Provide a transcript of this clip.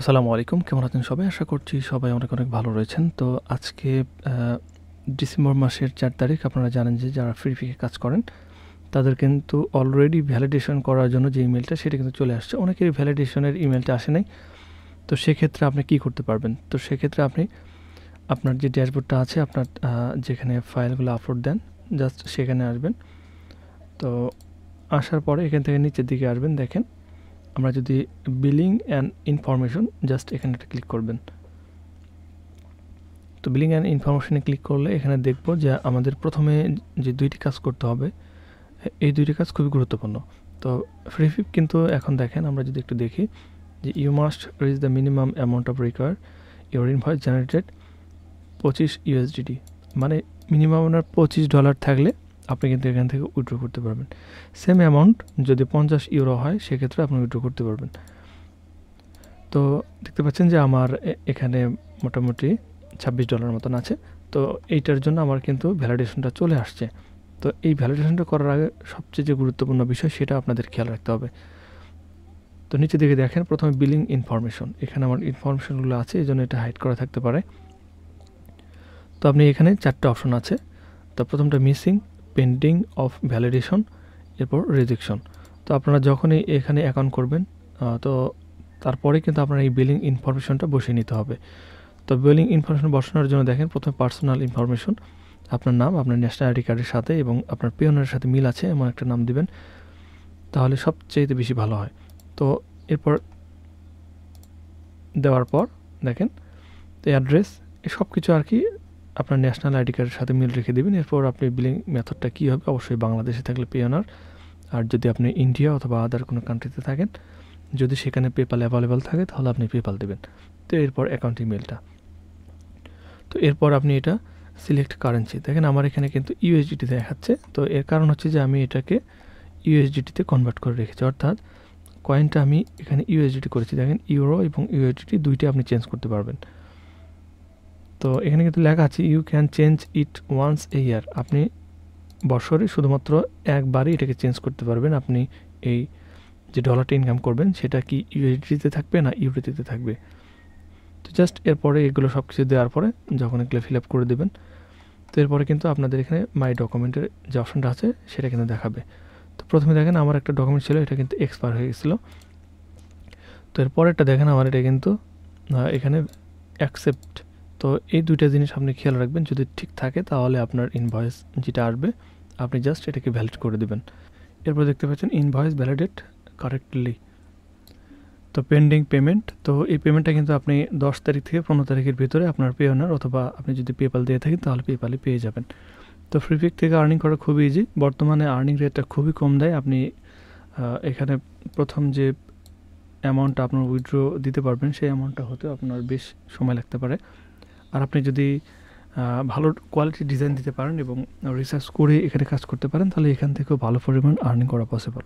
আসসালামু আলাইকুম। কেমন আছেন সবাই? আশা করছি সবাই অনেক, অনেক ভালো রয়েছেন। তো আজকে ডিসেম্বর মাসের ৪ তারিখ আপনারা জানেন যে যারা ফ্রিপিকে কাজ করেন তাদের কিন্তু অলরেডি ভ্যালিডেশন করার জন্য যে ইমেইলটা সেটা কিন্তু চলে আসছে। অনেকেরই ভ্যালিডেশনের ইমেইলটা আসে নাই। তো সেক্ষেত্রে আপনি কি করতে পারবেন? তো সেক্ষেত্রে আপনি আপনার যে ড্যাশবোর্ডটা আছে আপনার যেখানে ফাইলগুলো আপলোড দেন জাস্ট সেখানে আসবেন। তো আসার পরে এখান থেকে নিচের দিকে আসবেন দেখেন আমরা যদি বিলিং অ্যান্ড ইনফরমেশন জাস্ট এখানে একটা ক্লিক করবেন। তো বিলিং অ্যান্ড ইনফরমেশনে ক্লিক করলে এখানে দেখব যে আমাদের প্রথমে যে ২টি কাজ করতে হবে এই ২টি কাজ খুবই গুরুত্বপূর্ণ। তো ফ্রিপিক কিন্তু এখন দেখেন আমরা যদি একটু দেখি যে you must reach the minimum amount of require your invoice generated 25 USDT, মানে মিনিমাম আপনার $25 থাকলে আপনি কিন্তু এখান থেকে উইথড্র করতে পারবেন। সেম অ্যামাউন্ট যদি 50 ইউরো হয় সেক্ষেত্রে আপনি উইথড্র করতে পারবেন। তো দেখতে পাচ্ছেন যে আমার এখানে মোটামুটি $26 মতন আছে। তো এইটার জন্য আমার কিন্তু ভ্যালিডেশনটা চলে আসছে। তো এই ভ্যালিডেশনটা করার আগে সবচেয়ে যে গুরুত্বপূর্ণ বিষয় সেটা আপনাদের খেয়াল রাখতে হবে। তো নিচে দিকে দেখেন প্রথমে বিলিং ইনফরমেশন, এখানে আমার ইনফরমেশনগুলো আছে এই জন্য এটা হাইড করা থাকতে পারে। তো আপনি এখানে 4টা অপশন আছে। তো প্রথমটা মিসিং, পেন্ডিং অফ ভ্যালিডেশন, এরপর রিজেকশন। তো আপনারা যখনই এখানে অ্যাকাউন্ট করবেন তো তারপরে কিন্তু আপনার এই বিলিং ইনফরমেশনটা বসিয়ে নিতে হবে। তো বিলিং ইনফরমেশন বসানোর জন্য দেখেন প্রথমে পার্সোনাল ইনফরমেশন, আপনার নাম আপনার ন্যাশনাল আইডি কার্ডের সাথে এবং আপনার পিওনের সাথে মিল আছে এমন একটা নাম দিবেন, তাহলে সবচেয়ে বেশি ভালো হয়। তো এরপর দেওয়ার পর দেখেন তো অ্যাড্রেস সব কিছু আর কি আপনার ন্যাশনাল আইডি কার্ডের সাথে মিল রেখে দেবেন। এরপর আপনি বিলিং মেথডটা কী হবে, অবশ্যই বাংলাদেশে থাকলে পিওনার, আর যদি আপনি ইন্ডিয়া অথবা আদার কোনো কান্ট্রিতে থাকেন যদি সেখানে পেপাল অ্যাভেলেবেল থাকে তাহলে আপনি পেপাল দেবেন। তো এরপর অ্যাকাউন্ট ইমেলটা। তো এরপর আপনি এটা সিলেক্ট কারেন্সি, দেখেন আমার এখানে কিন্তু ইউএসডিটি দেখাচ্ছে। তো এর কারণ হচ্ছে যে আমি এটাকে ইউএসডিটিতে কনভার্ট করে রেখেছি, অর্থাৎ কয়েনটা আমি এখানে ইউএসডিটি করেছি। দেখেন ইউরো এবং ইউএসডিটি দুইটি আপনি চেঞ্জ করতে পারবেন। তো এখানে কিন্তু লেখা আছে you can change it once a year, আপনি বছরে শুধুমাত্র একবারই এটাকে চেঞ্জ করতে পারবেন। আপনি এই যে ডলারটা ইনকাম করবেন সেটা কি ইউএসডিতে থাকবে না ইউরোতে থাকবে। তো জাস্ট এরপরে এগুলো সব কিছু দেওয়ার পরে যখন এগুলো ফিল আপ করে দেবেন তো এরপরে কিন্তু আপনাদের এখানে মাই ডকুমেন্টের যে অপশনটা আছে সেটা কিন্তু দেখাবে। তো প্রথমে দেখেন আমার একটা ডকুমেন্ট ছিল এটা কিন্তু এক্সপায়ার হয়ে গেছিলো। তো এরপরেরটা দেখেন আমার এটা কিন্তু এখানে অ্যাকসেপ্ট। তো এই দুইটা জিনিস আপনি খেয়াল রাখবেন, যদি ঠিক থাকে তাহলে আপনার ইনভয়েস যেটা আসবে আপনি জাস্ট এটাকে ভ্যালিড করে দেবেন। এরপর দেখতে পাচ্ছেন ইনভয়েস ভ্যালিডেট কারেক্টলি। তো পেন্ডিং পেমেন্ট, তো এই পেমেন্টটা কিন্তু আপনি 10 তারিখ থেকে 15 তারিখের ভিতরে আপনার পেওনার অথবা আপনি যদি পেপাল দিয়ে থাকেন তাহলে পেপালে পেয়ে যাবেন। তো ফ্রিপিক থেকে আর্নিং করা খুবই ইজি, বর্তমানে আর্নিং রেটটা খুবই কম দেয়। আপনি এখানে প্রথম যে অ্যামাউন্টটা আপনার উইথড্র দিতে পারবেন সেই অ্যামাউন্টটা হতে আপনার বেশ সময় লাগতে পারে। আর আপনি যদি ভালো কোয়ালিটির ডিজাইন দিতে পারেন এবং রিসার্চ করে এখানে কাজ করতে পারেন তাহলে এখান থেকেও ভালো পরিমাণ আর্নিং করা পসিবল।